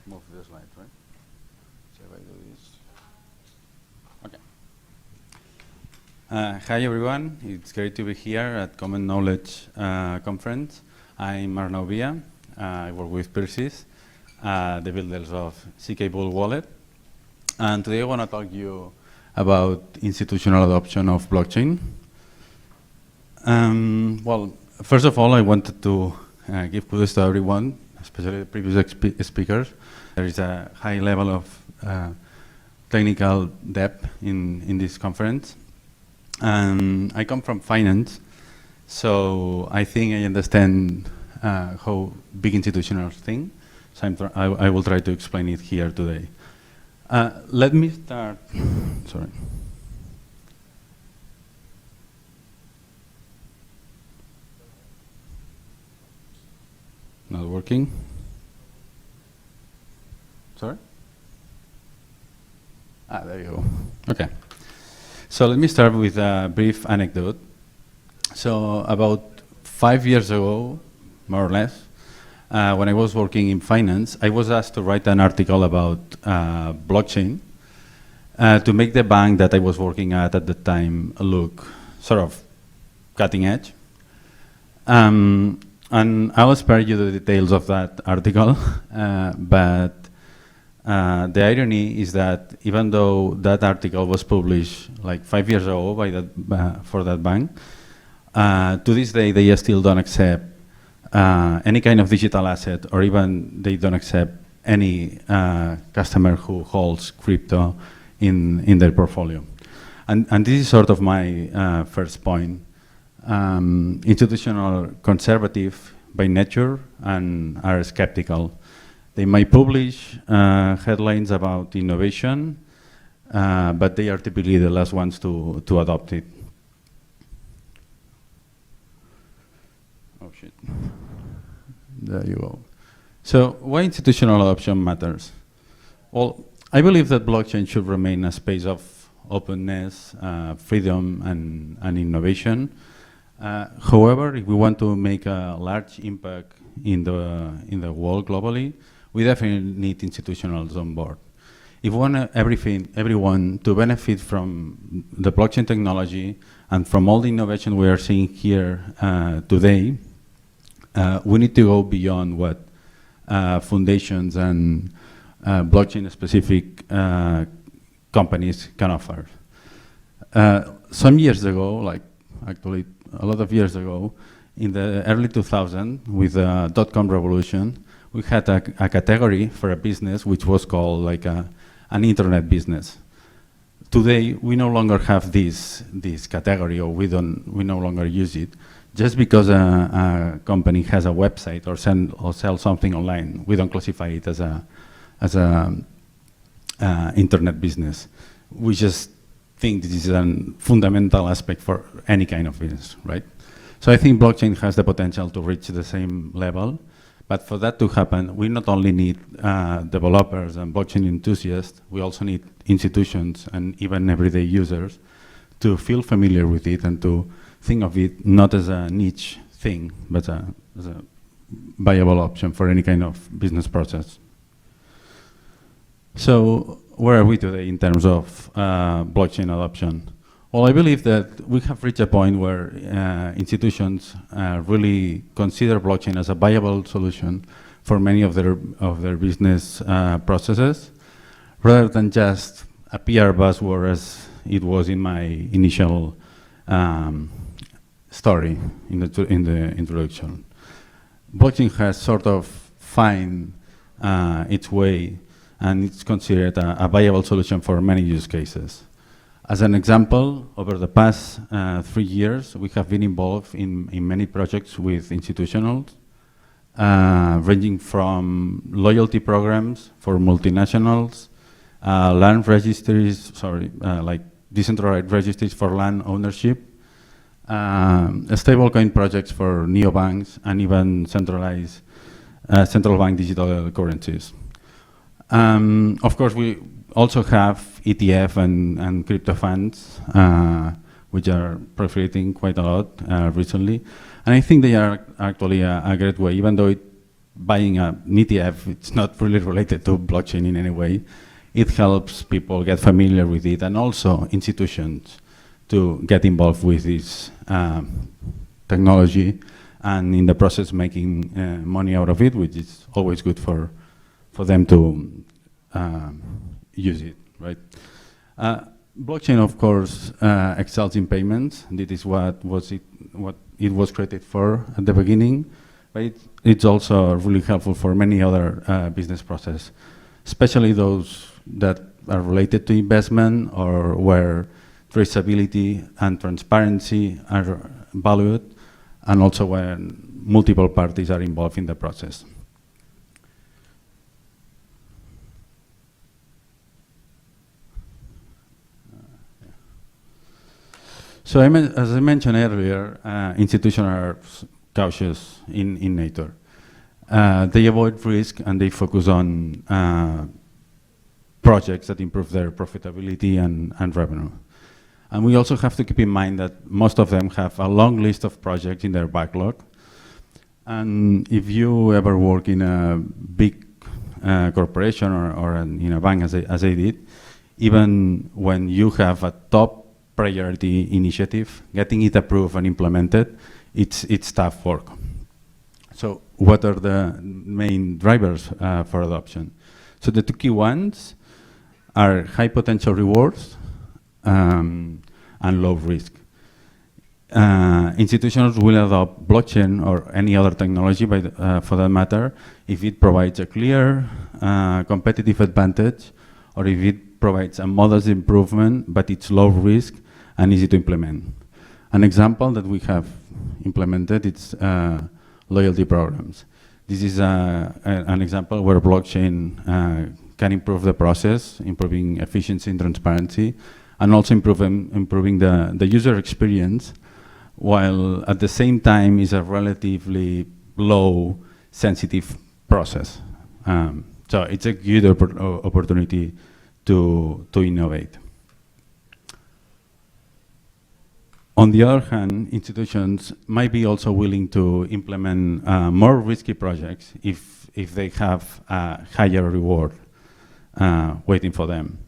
move the slide, right? So if I do this. Okay. Hi everyone, it's great to be here at Common Knowledge Conference. I'm Arnau Via. I work with Persis, the builders of CKCon wallet. And today I want to talk to you about institutional adoption of blockchain. Well, first of all, I wanted to give kudos to everyone, especially the previous speakers. There is a high level of technical depth in this conference. And I come from finance, so I think I understand how big institutions think. So I will try to explain it here today. Let me start. Sorry. Not working. Sorry? There you go. Okay. So let me start with a brief anecdote. So about 5 years ago, more or less, when I was working in finance, I was asked to write an article about blockchain to make the bank that I was working at the time look sort of cutting edge. And I'll spare you the details of that article, but the irony is that even though that article was published like 5 years ago by for that bank, to this day they still don't accept any kind of digital asset, or even they don't accept any customer who holds crypto in their portfolio. And this is sort of my first point. Institutional conservative by nature and are skeptical. They might publish headlines about innovation, but they are typically the last ones to adopt it. Oh shit. There you go. So why institutional adoption matters? Well, I believe that blockchain should remain a space of openness, freedom, and innovation. However, if we want to make a large impact in the world globally, we definitely need institutionals on board. If we want everyone to benefit from the blockchain technology and from all the innovation we are seeing here today, we need to go beyond what foundations and blockchain-specific companies can offer. Some years ago, like actually a lot of years ago, in the early 2000s, with the dot-com revolution, we had a category for a business which was called like an internet business. Today, we no longer have this category, or we no longer use it. Just because a company has a website or sell something online, we don't classify it as a internet business. We just think this is a fundamental aspect for any kind of business, right? So I think blockchain has the potential to reach the same level, but for that to happen, we not only need developers and blockchain enthusiasts, we also need institutions and even everyday users to feel familiar with it and to think of it not as a niche thing, but as a viable option for any kind of business process. So where are we today in terms of blockchain adoption? Well, I believe that we have reached a point where institutions really consider blockchain as a viable solution for many of their business processes, rather than just a PR buzzword as it was in my initial story in the introduction. Blockchain has sort of found its way, and it's considered a viable solution for many use cases. As an example, over the past 3 years, we have been involved in many projects with institutionals, ranging from loyalty programs for multinationals, land registries, like decentralized registries for land ownership, stablecoin projects for neobanks, and even centralized central bank digital currencies. Of course, we also have ETF and crypto funds, which are proliferating quite a lot recently. And I think they are actually a great way, even though it buying an ETF, it's not really related to blockchain in any way. It helps people get familiar with it, and also institutions to get involved with this technology, and in the process making money out of it, which is always good for them to use it, right? Blockchain, of course, excels in payments. This is what it was created for at the beginning, but it's also really helpful for many other business processes, especially those that are related to investment or where traceability and transparency are valued, and also when multiple parties are involved in the process. So as I mentioned earlier, institutions are cautious in nature. They avoid risk and they focus on projects that improve their profitability and revenue. And we also have to keep in mind that most of them have a long list of projects in their backlog. And if you ever work in a big corporation or in a bank, as I did, even when you have a top priority initiative, getting it approved and implemented, it's tough work. So what are the main drivers for adoption? So the two key ones are high potential rewards and low risk. Institutions will adopt blockchain or any other technology, for that matter, if it provides a clear competitive advantage, or if it provides a modest improvement, but it's low risk and easy to implement. An example that we have implemented is loyalty programs. This is an example where blockchain can improve the process, improving efficiency and transparency, and also improving the user experience, while at the same time is a relatively low sensitive process. So it's a good opportunity to innovate. On the other hand, institutions might be also willing to implement more risky projects if they have a higher reward waiting for them.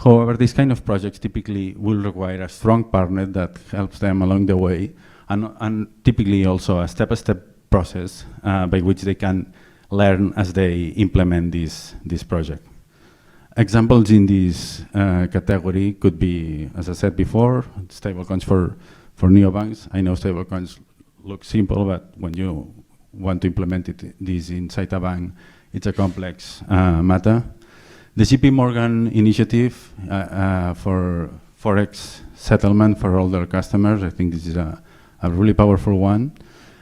However, these kind of projects typically will require a strong partner that helps them along the way, and typically also a step-by-step process by which they can learn as they implement this project. Examples in this category could be, as I said before, stablecoins for neobanks. I know stablecoins look simple, but when you want to implement this inside a bank, it's a complex matter. The JP Morgan initiative for Forex settlement for all their customers, I think this is a really powerful one.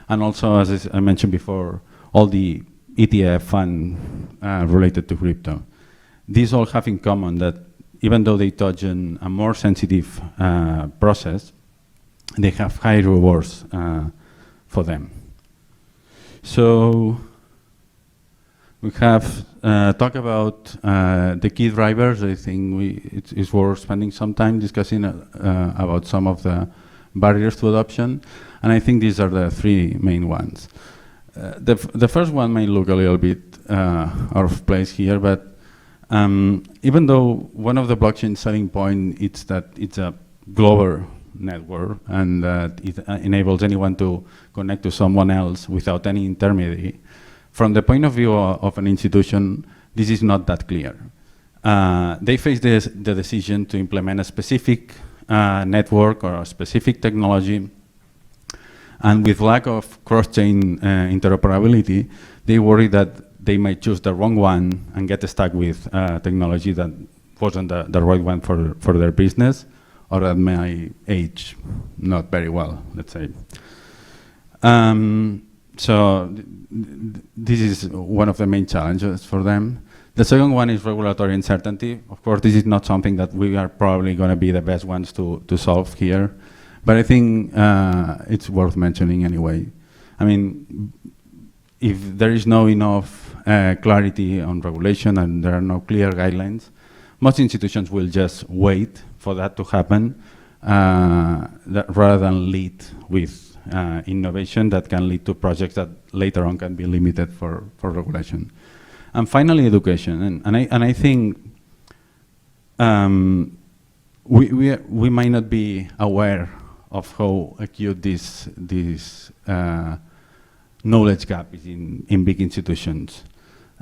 And also, as I mentioned before, all the ETF fund related to crypto. These all have in common that even though they touch on a more sensitive process, they have high rewards for them. So we have talked about the key drivers. I think it's worth spending some time discussing about some of the barriers to adoption, and I think these are the three main ones. The first one may look a little bit out of place here, but even though one of the blockchain selling point is that it's a global network and that it enables anyone to connect to someone else without any intermediary, from the point of view of an institution, this is not that clear. They face the decision to implement a specific network or a specific technology, and with lack of cross-chain interoperability, they worry that they might choose the wrong one and get stuck with technology that wasn't the right one for their business, or that may age not very well, let's say. So this is one of the main challenges for them. The second one is regulatory uncertainty. Of course, this is not something that we are probably going to be the best ones to solve here, but I think it's worth mentioning anyway. I mean, if there is no enough clarity on regulation and there are no clear guidelines, most institutions will just wait for that to happen rather than lead with innovation that can lead to projects that later on can be limited for regulation. And finally, education. And I think we might not be aware of how acute this knowledge gap is in big institutions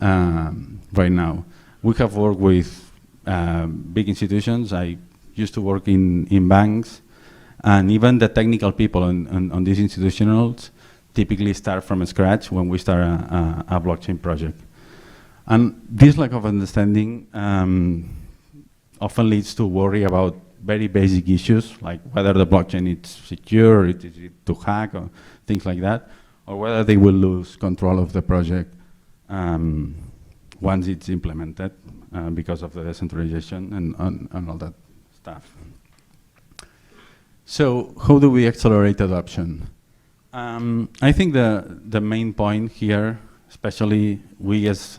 right now. We have worked with big institutions. I used to work in banks, and even the technical people on these institutions typically start from scratch when we start a blockchain project. And this lack of understanding often leads to worry about very basic issues, like whether the blockchain is secure, or is it to hack, or things like that, or whether they will lose control of the project once it's implemented because of the decentralization and all that stuff. So how do we accelerate adoption? I think the main point here, especially we as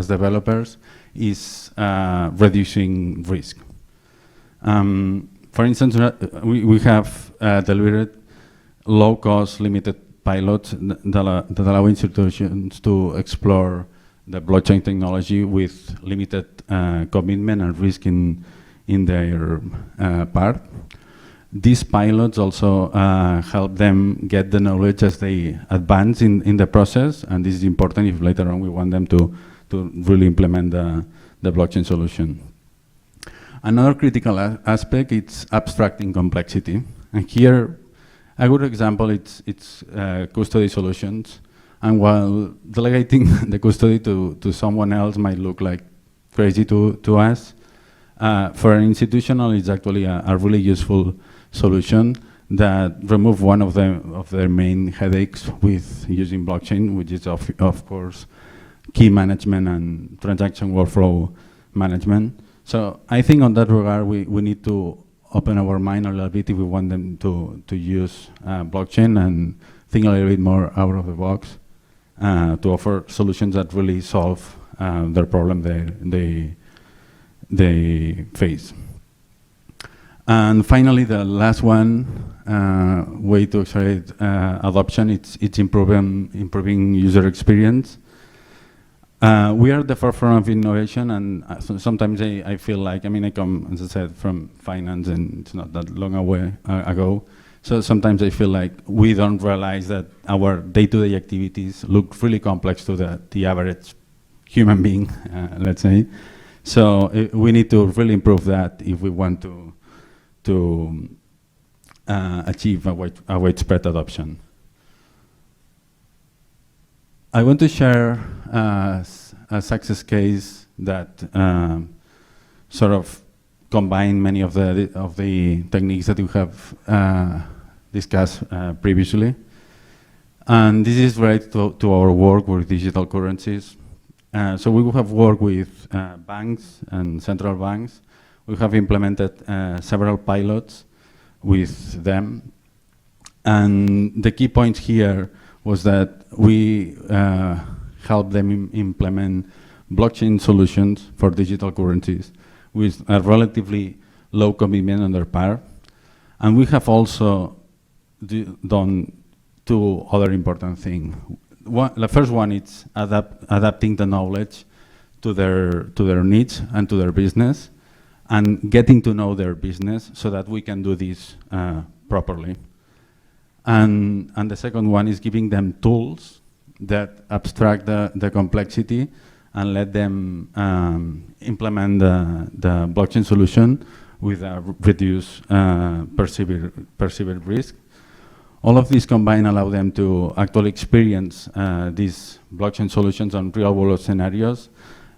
developers, is reducing risk. For instance, we have delivered low-cost, limited pilots that allow institutions to explore the blockchain technology with limited commitment and risk in their part. These pilots also help them get the knowledge as they advance in the process, and this is important if later on we want them to really implement the blockchain solution. Another critical aspect is abstracting complexity, and here a good example it's custody solutions. And while delegating the custody to someone else might look like crazy to us, for an institutional it's actually a really useful solution that remove one of their main headaches with using blockchain, which is of course key management and transaction workflow management. So I think on that regard we need to open our mind a little bit if we want them to use blockchain and think a little bit more out of the box to offer solutions that really solve their problem they face. And finally, the last one way to accelerate adoption, it's improving user experience. We are at the forefront of innovation, and sometimes I feel like, I come, as I said, from finance, and it's not that long ago. So sometimes I feel like we don't realize that our day-to-day activities look really complex to the average human being, let's say. So we need to really improve that if we want to achieve a widespread adoption. I want to share a success case that sort of combine many of the techniques that we have discussed previously. And this is related to our work with digital currencies. So we have worked with banks and central banks. We have implemented several pilots with them. And the key point here was that we helped them implement blockchain solutions for digital currencies with a relatively low commitment on their part. And we have also done two other important things. The first one is adapting the knowledge to their needs and to their business, and getting to know their business so that we can do this properly. And the second one is giving them tools that abstract the complexity and let them implement the blockchain solution with a reduced perceived risk. All of these combined allow them to actually experience these blockchain solutions on real-world scenarios,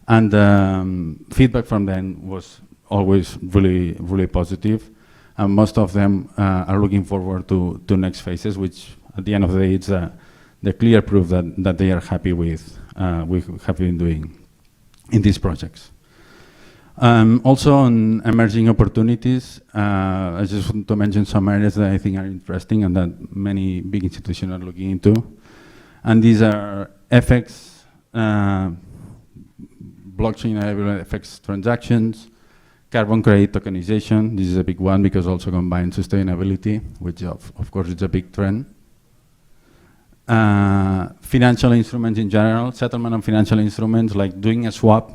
and feedback from them was always really, really positive. And most of them are looking forward to next phases, which at the end of the day, it's the clear proof that they are happy with we have been doing in these projects. Also on emerging opportunities, I just want to mention some areas that I think are interesting and that many big institutions are looking into. And these are FX, blockchain-enabled FX transactions, carbon credit tokenization. This is a big one because also combines sustainability, which of course is a big trend. Financial instruments in general, settlement of financial instruments, like doing a swap,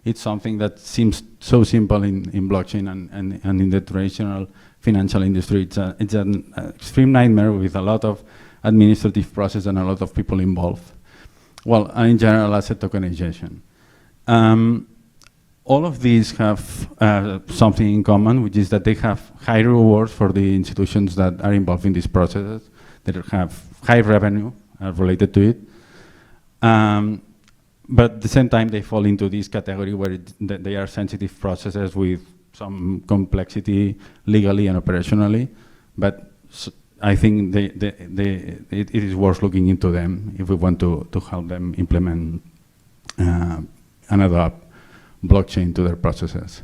it's something that seems so simple in blockchain and in the traditional financial industry. It's an extreme nightmare with a lot of administrative process and a lot of people involved. Well, and in general, asset tokenization. All of these have something in common, which is that they have high rewards for the institutions that are involved in these processes, that have high revenue related to it. But at the same time, they fall into this category where they are sensitive processes with some complexity legally and operationally. But I think it is worth looking into them if we want to help them implement and adopt blockchain to their processes.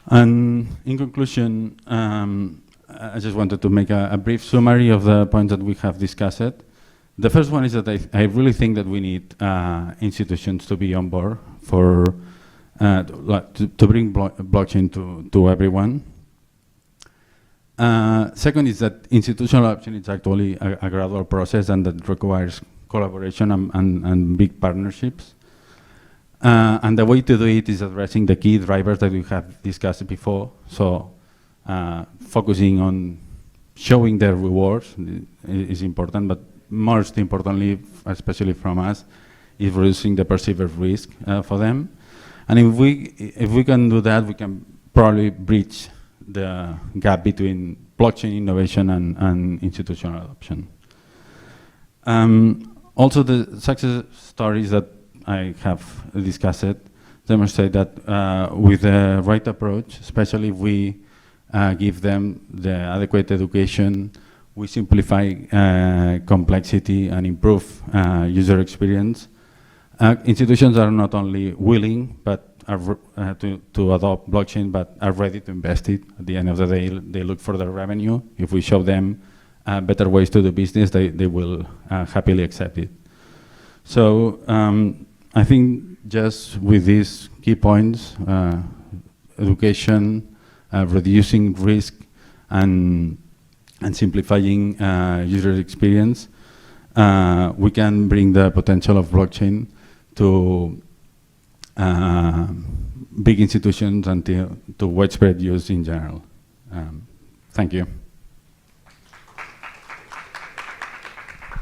And in conclusion, I just wanted to make a brief summary of the points that we have discussed. The first one is that I really think that we need institutions to be on board for to bring blockchain to everyone. Second is that institutional adoption is actually a gradual process and that requires collaboration and big partnerships. And the way to do it is addressing the key drivers that we have discussed before. So focusing on showing their rewards is important, but most importantly, especially from us, is reducing the perceived risk for them. And if we can do that, we can probably bridge the gap between blockchain innovation and institutional adoption. Also, the success stories that I have discussed demonstrate that with the right approach, especially if we give them the adequate education, we simplify complexity and improve user experience. Institutions are not only willing but are to adopt blockchain, but are ready to invest it. At the end of the day, they look for the revenue. If we show them better ways to do business, they will happily accept it. So I think just with these key points, education, reducing risk, and simplifying user experience, we can bring the potential of blockchain to big institutions and to widespread use in general. Thank you.